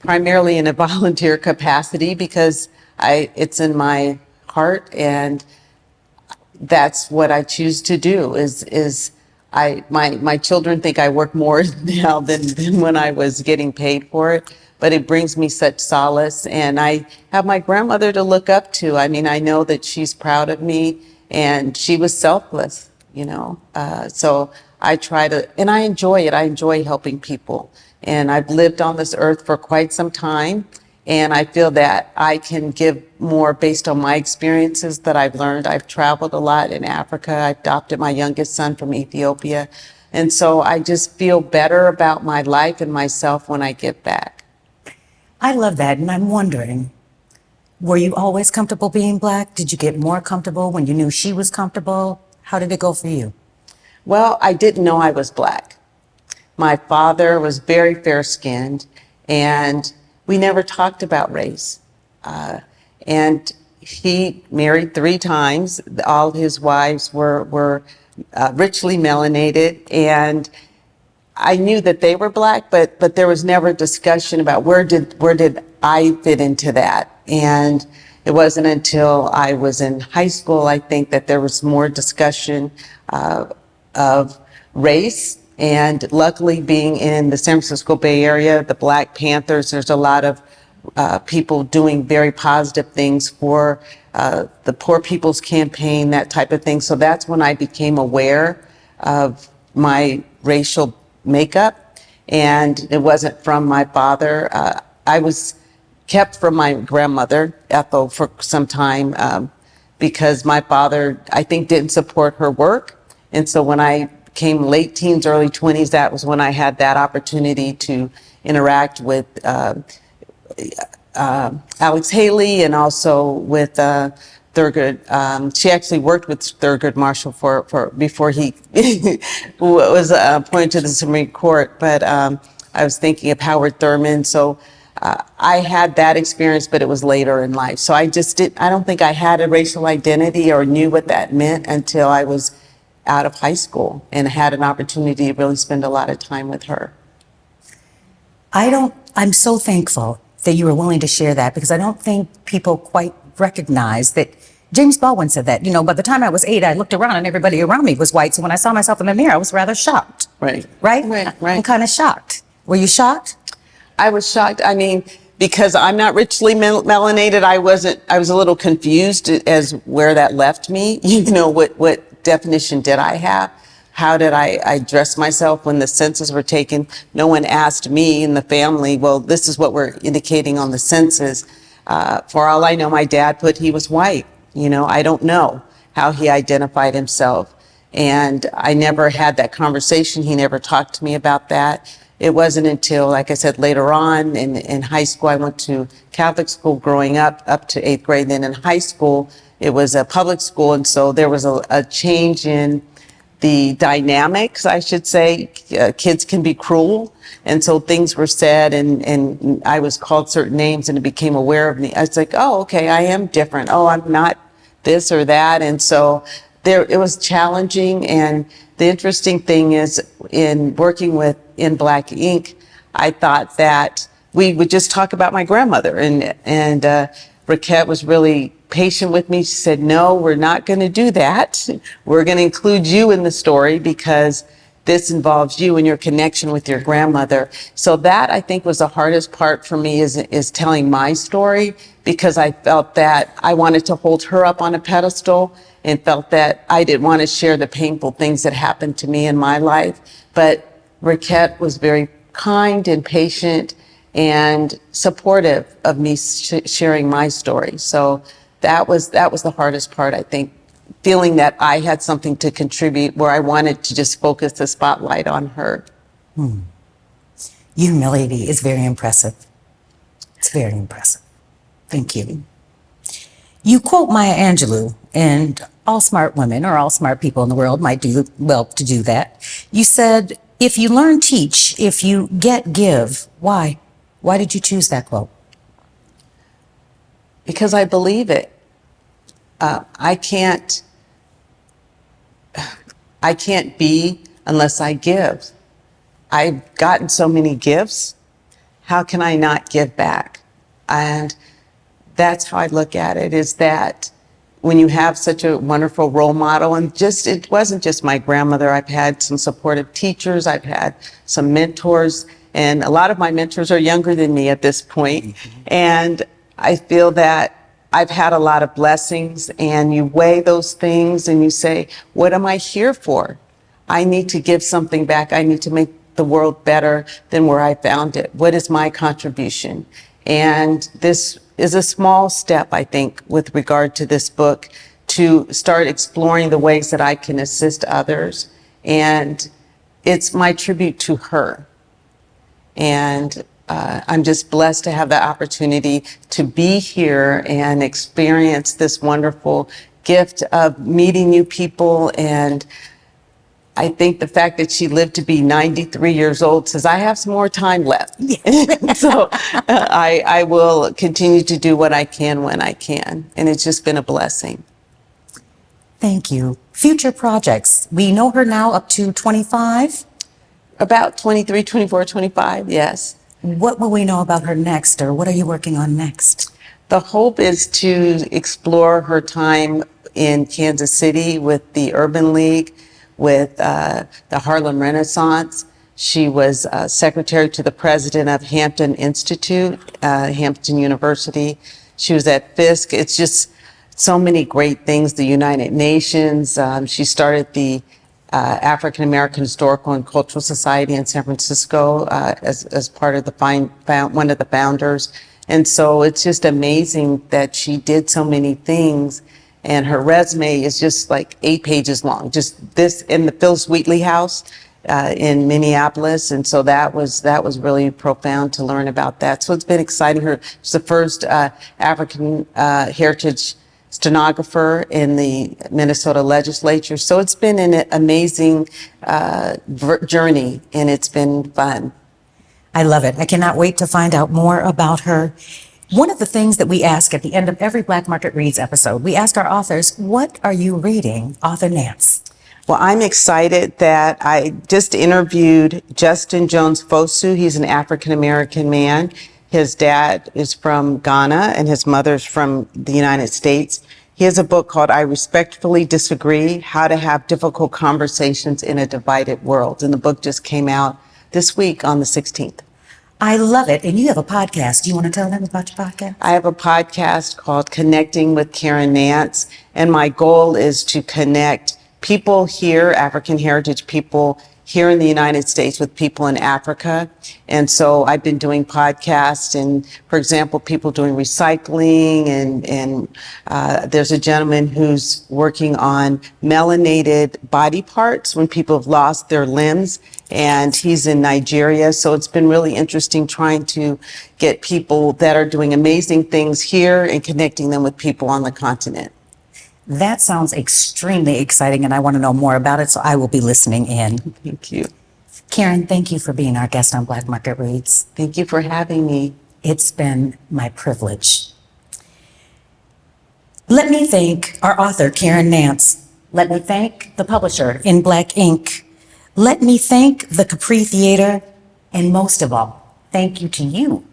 Speaker 3: primarily in a volunteer capacity because it's in my heart, and that's what I choose to do. My children think I work more now than when I was getting paid for it, but it brings me such solace. And I have my grandmother to look up to. I mean, I know that she's proud of me, and she was selfless, so I try to, and I enjoy it. I enjoy helping people. And I've lived on this earth for quite some time, and I feel that I can give more based on my experiences that I've learned. I've traveled a lot in Africa. I adopted my youngest son from Ethiopia. And so I just feel better about my life and myself when I get back.
Speaker 2: I love that, and I'm wondering, were you always comfortable being Black? Did you get more comfortable when you knew she was comfortable? How did it go for you?
Speaker 3: Well, I didn't know I was Black. My father was very fair-skinned, and we never talked about race. And he married 3 times. All his wives were richly melanated, and I knew that they were Black, but there was never discussion about where did I fit into that. And it wasn't until I was in high school, I think, that there was more discussion of race. And luckily, being in the San Francisco Bay Area, the Black Panthers, there's a lot of people doing very positive things for the Poor People's Campaign, that type of thing. So that's when I became aware of my racial makeup, and it wasn't from my father. I was kept from my grandmother, Ethel, for some time because my father, I think, didn't support her work. And so when I came late teens, early 20s, that was when I had that opportunity to interact with Alex Haley and also with Thurgood. She actually worked with Thurgood Marshall for before he was appointed to the Supreme Court. But I was thinking of Howard Thurman. So I had that experience, but it was later in life. So I don't think I had a racial identity or knew what that meant until I was out of high school and had an opportunity to really spend a lot of time with her.
Speaker 2: I'm so thankful that you were willing to share that, because I don't think people quite recognize that. James Baldwin said that, by the time I was 8, I looked around and everybody around me was white. So when I saw myself in the mirror, I was rather shocked.
Speaker 3: Right.
Speaker 2: Right? I'm kind of shocked. Were you shocked?
Speaker 3: I was shocked. I mean, because I'm not richly melanated, I was a little confused as where that left me. What definition did I have? how did I dress myself when the census were taken? No one asked me in the family, well, this is what we're indicating on the census. For all I know, my dad put he was white. You know, I don't know how he identified himself. And I never had that conversation. He never talked to me about that. It wasn't until, like I said, later on in high school, I went to Catholic school growing up to 8th grade. Then in high school, it was a public school. And so there was a change in the dynamics, I should say. Kids can be cruel. And so things were said and I was called certain names and it became aware of me. I was like, oh, okay, I am different. Oh, I'm not this or that. And so it was challenging. And the interesting thing is in working in Black Ink, I thought that we would just talk about my grandmother and Raquette was really patient with me. She said, no, we're not going to do that. We're going to include you in the story because this involves you and your connection with your grandmother. So that I think was the hardest part for me is telling my story, because I felt that I wanted to hold her up on a pedestal and felt that I didn't want to share the painful things that happened to me in my life. But Raquette was very kind and patient and supportive of me sharing my story. So that was the hardest part, I think, feeling that I had something to contribute where I wanted to just focus the spotlight on her.
Speaker 2: Your humility is very impressive. It's very impressive. Thank you. You quote Maya Angelou, and all smart women or all smart people in the world might do well to do that. You said, if you learn, teach. If you get, give. Why? Why did you choose that quote?
Speaker 3: Because I believe it. I can't be unless I give. I've gotten so many gifts. How can I not give back? And that's how I look at it, is that when you have such a wonderful role model, and it wasn't just my grandmother. I've had some supportive teachers. I've had some mentors, and a lot of my mentors are younger than me at this point. Mm-hmm. And I feel that I've had a lot of blessings, and you weigh those things and you say, what am I here for? I need to give something back. I need to make the world better than where I found it. What is my contribution? And this is a small step, I think, with regard to this book, to start exploring the ways that I can assist others. And it's my tribute to her. And I'm just blessed to have the opportunity to be here and experience this wonderful gift of meeting new people. And I think the fact that she lived to be 93 years old says I have some more time left. Yes. So I will continue to do what I can when I can. And it's just been a blessing.
Speaker 2: Thank you. Future projects. We know her now up to 25?
Speaker 3: About 23, 24, 25, yes.
Speaker 2: What will we know about her next, or what are you working on next?
Speaker 3: The hope is to explore her time in Kansas City with the Urban League, with the Harlem Renaissance. She was secretary to the president of Hampton Institute, Hampton University. She was at Fisk. It's just so many great things, the United Nations. She started the African American Historical and Cultural Society in San Francisco as part of one of the founders. And so it's just amazing that she did so many things. And her resume is just like 8 pages long, just this in the Phyllis Wheatley House in Minneapolis. And so that was really profound to learn about that. So it's been exciting. She's the first African heritage stenographer in the Minnesota legislature. So it's been an amazing journey, and it's been fun.
Speaker 2: I love it. I cannot wait to find out more about her. One of the things that we ask at the end of every Black Market Reads episode, we ask our authors, what are you reading, Author Nance?
Speaker 3: Well, I'm excited that I just interviewed Justin Jones Fosu. He's an African-American man. His dad is from Ghana and his mother's from the United States. He has a book called I Respectfully Disagree, How to Have Difficult Conversations in a Divided World. And the book just came out this week on the 16th.
Speaker 2: I love it. And you have a podcast. Do you want to tell them about your podcast?
Speaker 3: I have a podcast called Connecting with Karen Nance. And my goal is to connect people here, African heritage people here in the United States with people in Africa. And so I've been doing podcasts and, for example, people doing recycling and there's a gentleman who's working on melanated body parts when people have lost their limbs, and he's in Nigeria. So it's been really interesting trying to get people that are doing amazing things here and connecting them with people on the continent.
Speaker 2: That sounds extremely exciting, and I want to know more about it, so I will be listening in.
Speaker 3: Thank you.
Speaker 2: Karen, thank you for being our guest on Black Market Reads.
Speaker 3: Thank you for having me.
Speaker 2: It's been my privilege. Let me thank our author, Karen Nance. Let me thank the publisher, In Black Ink. Let me thank the Capri Theater. And most of all, thank you to you,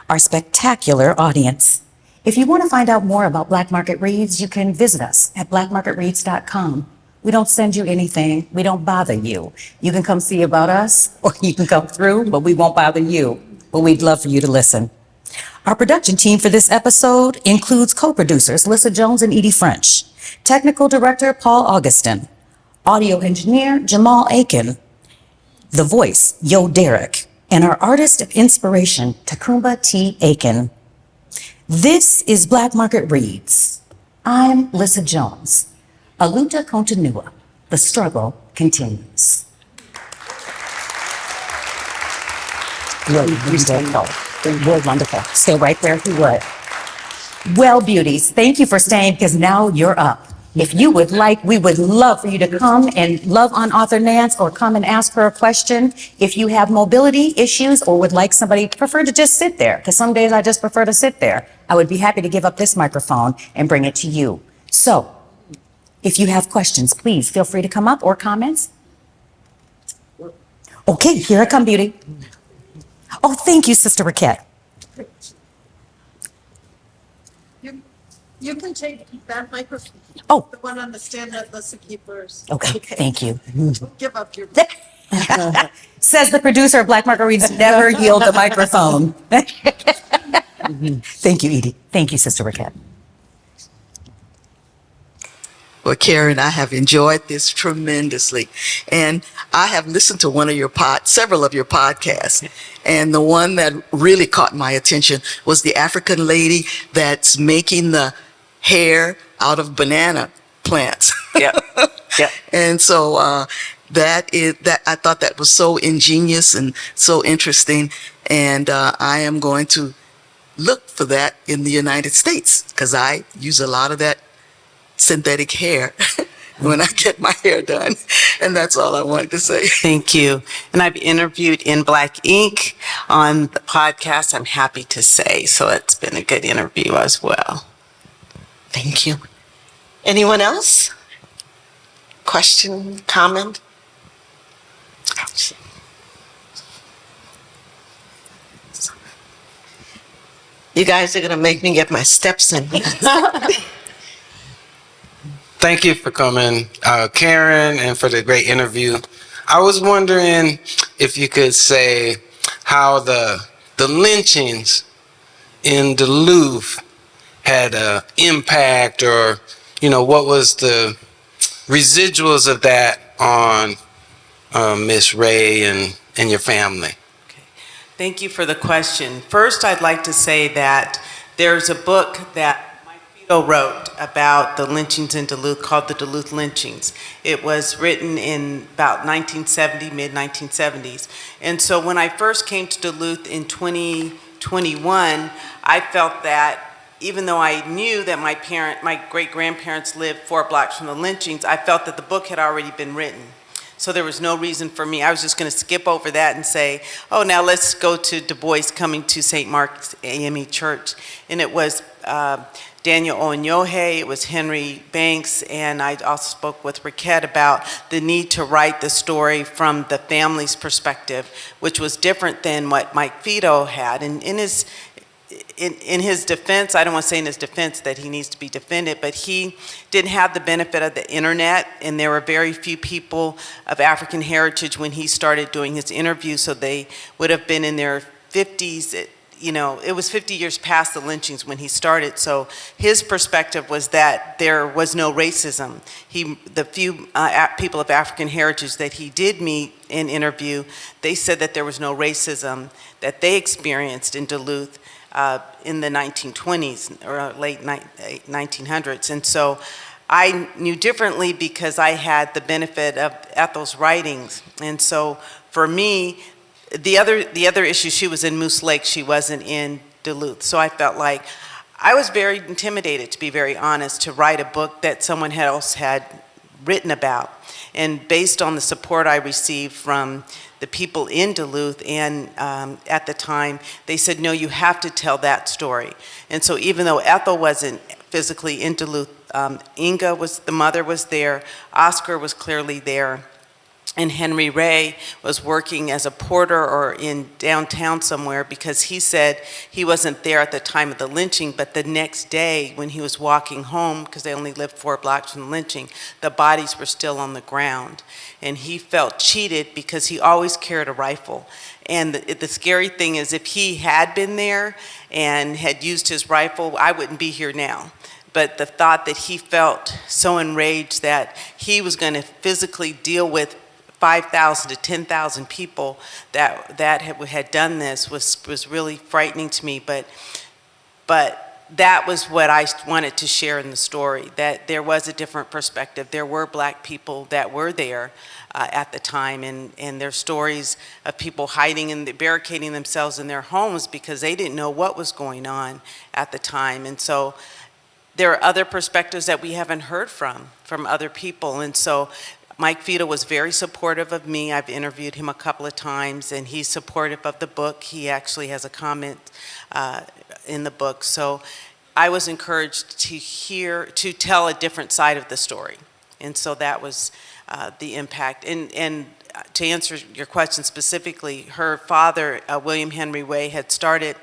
Speaker 2: our spectacular audience. If you want to find out more about Black Market Reads, you can visit us at blackmarketreads.com. We don't send you anything. We don't bother you. You can come see about us, or you can come through, but we won't bother you. But we'd love for you to listen. Our production team for this episode includes co-producers Lissa Jones and Edie French, technical director Paul Augustin, audio engineer Jamal Aiken, the voice Yo Derek, and our artist of inspiration Takumba T. Aiken. This is Black Market Reads. I'm Lissa Jones. A luta continua. The struggle continues. You're wonderful. Stay right there if you would. Well, beauties, thank you for staying, because now you're up. If you would like, we would love for you to come and love on author Nance, or come and ask her a question. If you have mobility issues or would like somebody, prefer to just sit there, because some days I just prefer to sit there, I would be happy to give up this microphone and bring it to you. So, if you have questions, please feel free to come up, or comments. Okay, here I come, beauty. Oh, thank you, Sister Raquette.
Speaker 5: You can take that microphone.
Speaker 2: Oh.
Speaker 5: The one on the stand that Lissa keepers.
Speaker 2: Okay, thank you.
Speaker 5: Give up your.
Speaker 2: Says the producer of Black Market Reads, never yield the microphone. Thank you, Edie. Thank you, Sister Raquette.
Speaker 6: Well, Karen, I have enjoyed this tremendously, and I have listened to several of your podcasts, and the one that really caught my attention was the African lady that's making the hair out of banana plants.
Speaker 3: Yeah. Yeah.
Speaker 6: And so I thought that was so ingenious and so interesting, and I am going to look for that in the United States, because I use a lot of that synthetic hair when I get my hair done. And that's all I wanted to say.
Speaker 3: Thank you. And I've interviewed In Black Ink on the podcast, I'm happy to say. So it's been a good interview as well.
Speaker 1: Thank you. Anyone else? Question, comment? You guys are going to make me get my steps in.
Speaker 7: Thank you for coming, Karen, and for the great interview. I was wondering if you could say how the lynchings in Duluth had an impact, or, what was the residuals of that on Miss Ray and your family?
Speaker 8: Thank you for the question. First, I'd like to say that there's a book that Mike Fido wrote about the lynchings in Duluth called The Duluth Lynchings. It was written in about 1970, mid-1970s. And so when I first came to Duluth in 2021, I felt that even though I knew that my great-grandparents lived 4 blocks from the lynchings, I felt that the book had already been written. So there was no reason for me. I was just going to skip over that and say, oh, now let's go to Du Bois coming to St. Mark's AME Church. And it was Daniel Onyohe, it was Henry Banks, and I also spoke with Raquette about the need to write the story from the family's perspective, which was different than what Mike Fido had. And in his defense, I don't want to say in his defense that he needs to be defended, but he didn't have the benefit of the internet, and there were very few people of African heritage when he started doing his interview, so they would have been in their 50s, it was 50 years past the lynchings when he started. So his perspective was that there was no racism. The few people of African heritage that he did meet and interview, they said that there was no racism that they experienced in Duluth in the 1920s or late 1900s. And so I knew differently because I had the benefit of Ethel's writings. And so for me, the other issue, she was in Moose Lake, she wasn't in Duluth. So I felt like I was very intimidated, to be very honest, to write a book that someone else had written about. And based on the support I received from the people in Duluth and at the time, they said, no, you have to tell that story. And so even though Ethel wasn't physically in Duluth, Inga the mother was there, Oscar was clearly there, and Henry Ray was working as a porter or in downtown somewhere, because he said he wasn't there at the time of the lynching, but the next day when he was walking home, because they only lived 4 blocks from the lynching, the bodies were still on the ground. And he felt cheated because he always carried a rifle. And the scary thing is, if he had been there and had used his rifle, I wouldn't be here now. But the thought that he felt so enraged that he was going to physically deal with 5,000 to 10,000 people that had done this was really frightening to me. But that was what I wanted to share in the story, that there was a different perspective. There were Black people that were there at the time, and their stories of people hiding and barricading themselves in their homes because they didn't know what was going on at the time. And so there are other perspectives that we haven't heard from other people. And so Mike Fiedel was very supportive of me. I've interviewed him a couple of times, and he's supportive of the book. He actually has a comment in the book. So I was encouraged to tell a different side of the story. And so that was the impact. And to answer your question specifically, her father, William Henry Way, had started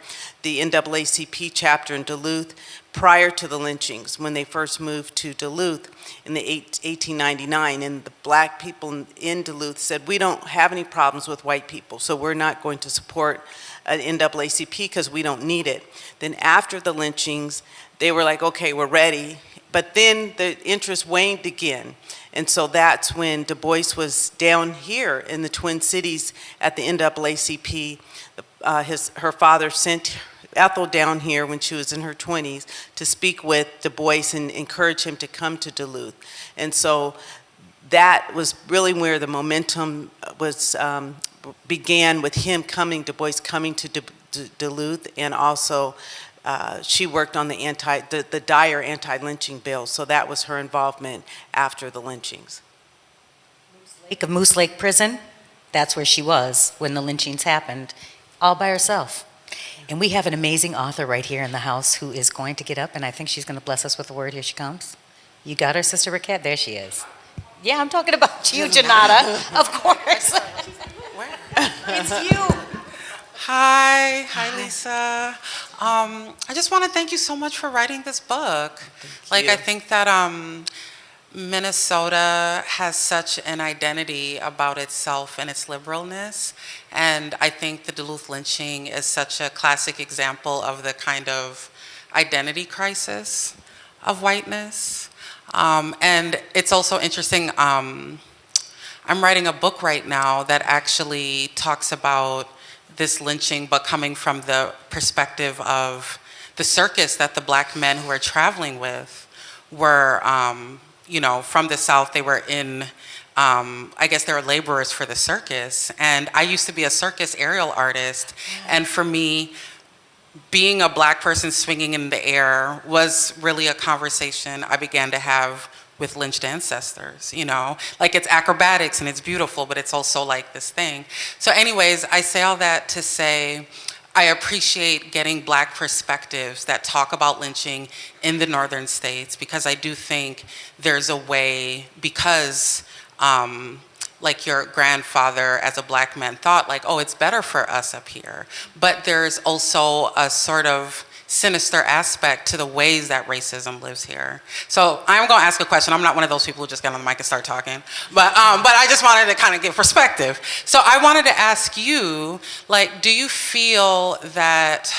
Speaker 8: the NAACP chapter in Duluth prior to the lynchings, when they first moved to Duluth in the 1899. And the Black people in Duluth said, we don't have any problems with white people, so we're not going to support an NAACP because we don't need it. Then after the lynchings, they were like, okay, we're ready. But then the interest waned again. And so that's when Du Bois was down here in the Twin Cities at the NAACP. Her father sent Ethel down here when she was in her 20s to speak with Du Bois and encourage him to come to Duluth. And so that was really where the momentum was began, with him coming, Du Bois coming to Duluth, and also she worked on the dire anti-lynching bill. So that was her involvement after the lynchings.
Speaker 2: Moose Lake Prison, that's where she was when the lynchings happened, all by herself. And we have an amazing author right here in the house who is going to get up, and I think she's going to bless us with a word. Here she comes. You got her, Sister Raquette? There she is. Yeah, I'm talking about you, Janata, of course. It's you.
Speaker 9: Hi, Lissa. I just want to thank you so much for writing this book. I think that Minnesota has such an identity about itself and its liberalness, and I think the Duluth lynching is such a classic example of the kind of identity crisis of whiteness. And it's also interesting, I'm writing a book right now that actually talks about this lynching, but coming from the perspective of the circus that the Black men who are traveling with were, from the South. They were in, I guess they were laborers for the circus. And I used to be a circus aerial artist. And for me, being a Black person swinging in the air was really a conversation I began to have with lynched ancestors, it's acrobatics and it's beautiful, but it's also like this thing. So anyways, I say all that to say, I appreciate getting Black perspectives that talk about lynching in the northern states, because I do think there's a way, because your grandfather as a Black man thought oh, it's better for us up here. But there's also a sort of sinister aspect to the ways that racism lives here. So I'm going to ask a question. I'm not one of those people who just get on the mic and start talking, but I just wanted to kind of get perspective. So I wanted to ask you, like, do you feel that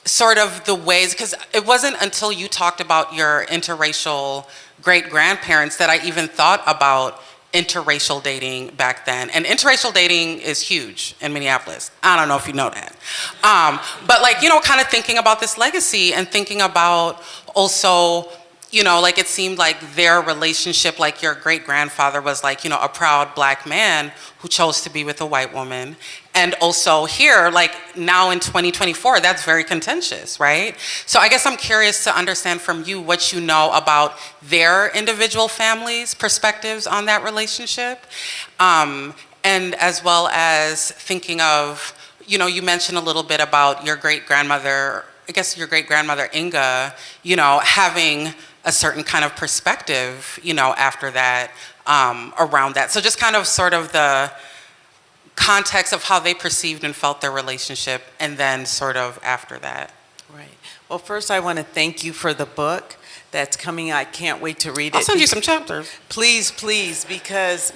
Speaker 9: sort of the ways, because it wasn't until you talked about your interracial great-grandparents that I even thought about interracial dating back then. And interracial dating is huge in Minneapolis. I don't know if you know that. But like, you know, kind of thinking about this legacy and thinking about also, you know, like it seemed like their relationship, like your great-grandfather was like, you know, a proud black man who chose to be with a white woman. And also here, like now in 2024, that's very contentious, right? So I guess I'm curious to understand from you what you know about their individual families' perspectives on that relationship. And as well as thinking of, you know, you mentioned a little bit about your great-grandmother, I guess your great-grandmother Inga, you know, having a certain kind of perspective, you know, after that, around that. So just kind of sort of the context of how they perceived and felt their relationship, and then sort of after that.
Speaker 10: Right. Well, first I want to thank you for the book that's coming. I can't wait to read it.
Speaker 9: I'll send you some chapters.
Speaker 10: Please, please, because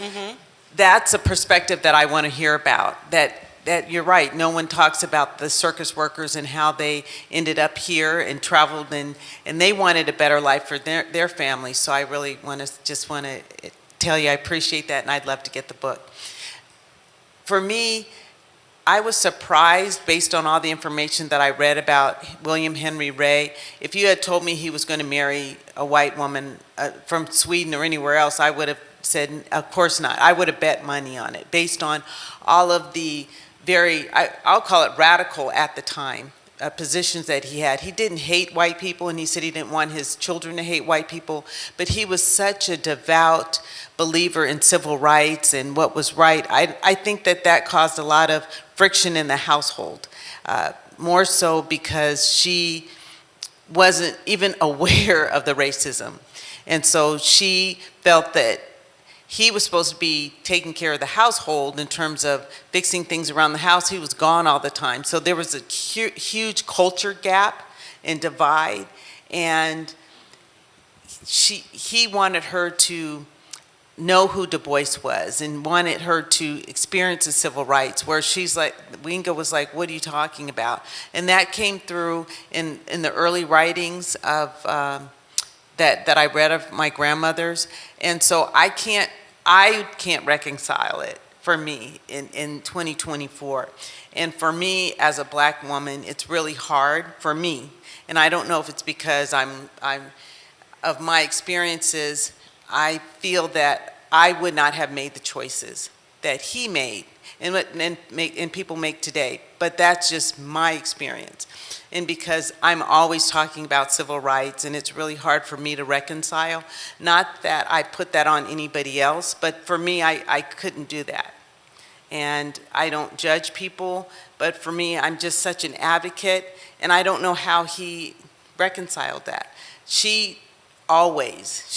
Speaker 10: that's a perspective that I want to hear about. That you're right, no one talks about the circus workers and how they ended up here and traveled, and they wanted a better life for their families. So I really want to tell you I appreciate that, and I'd love to get the book. For me, I was surprised based on all the information that I read about William Henry Ray. If you had told me he was going to marry a white woman from Sweden or anywhere else, I would have said, of course not. I would have bet money on it based on all of the I'll call it radical at the time, positions that he had. He didn't hate white people, and he said he didn't want his children to hate white people, but he was such a devout believer in civil rights and what was right. I think that caused a lot of friction in the household, more so because she wasn't even aware of the racism. And so she felt that he was supposed to be taking care of the household in terms of fixing things around the house. He was gone all the time. So there was a huge culture gap and divide. And he wanted her to know who Du Bois was and wanted her to experience the civil rights, where she's like, Inga was like, what are you talking about? And that came through in the early writings of that I read of my grandmother's. And so I can't reconcile it for me in 2024. And for me as a black woman, it's really hard for me. And I don't know if it's because I'm of my experiences, I feel that I would not have made the choices that he made and people make today. But that's just my experience. And because I'm always talking about civil rights, and it's really hard for me to reconcile. Not that I put that on anybody else, but for me, I couldn't do that. And I don't judge people, but for me, I'm just such an advocate, and I don't know how he reconciled that. She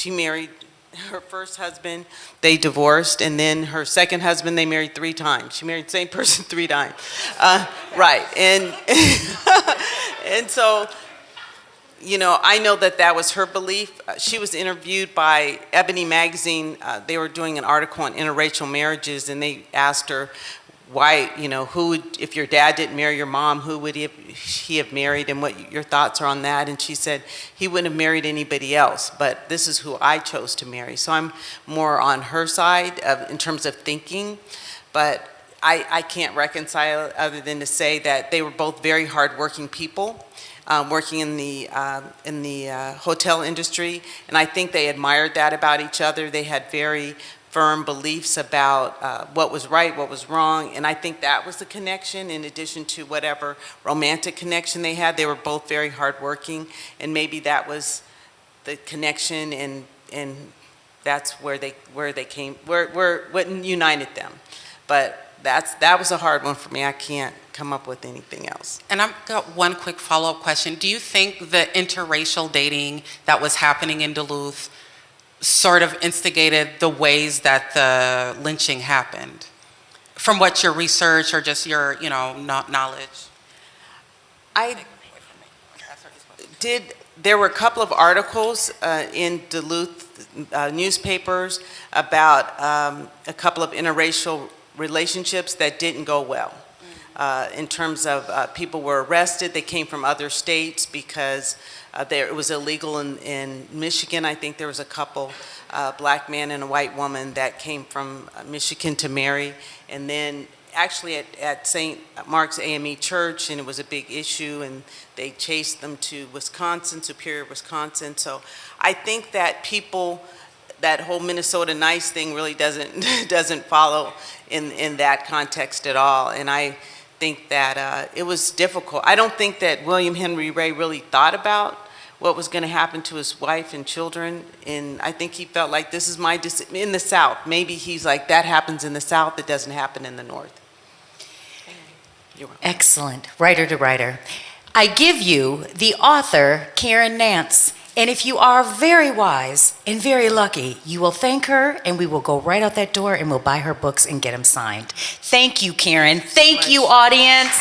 Speaker 10: married her first husband, they divorced, and then her second husband, they married 3 times. She married the same person 3 times. Right, and and so, you know, I know that was her belief. She was interviewed by Ebony magazine. They were doing an article on interracial marriages, and they asked her, why, you know, if your dad didn't marry your mom, who would he have married, and what your thoughts are on that? And she said, he wouldn't have married anybody else, but this is who I chose to marry. So I'm more on her side in terms of thinking, but I can't reconcile other than to say that they were both very hardworking people, working in the hotel industry, and I think they admired that about each other. They had very firm beliefs about what was right, what was wrong, and I think that was the connection in addition to whatever romantic connection they had. They were both very hardworking, and maybe that was the connection, and that's what united them. But that was a hard one for me. I can't come up with anything else.
Speaker 9: And I've got one quick follow-up question. Do you think the interracial dating that was happening in Duluth sort of instigated the ways that the lynching happened, from what your research or just your, you know, knowledge?
Speaker 10: there were a couple of articles in Duluth newspapers about a couple of interracial relationships that didn't go well. In terms of people were arrested, they came from other states because it was illegal in Michigan. I think there was a couple, black man and a white woman that came from Michigan to marry, and then actually at St. Mark's AME Church, and it was a big issue, and they chased them to Wisconsin, Superior, Wisconsin. So I think that that whole Minnesota nice thing really doesn't follow in that context at all. And I think that it was difficult. I don't think that William Henry Ray really thought about what was going to happen to his wife and children. And I think he felt like this is in the South. Maybe he's like, that happens in the South, it doesn't happen in the North.
Speaker 2: Excellent, writer to writer. I give you the author, Karen Nance. And if you are very wise and very lucky, you will thank her, and we will go right out that door and we'll buy her books and get them signed. Thank you, Karen. Thank you, audience.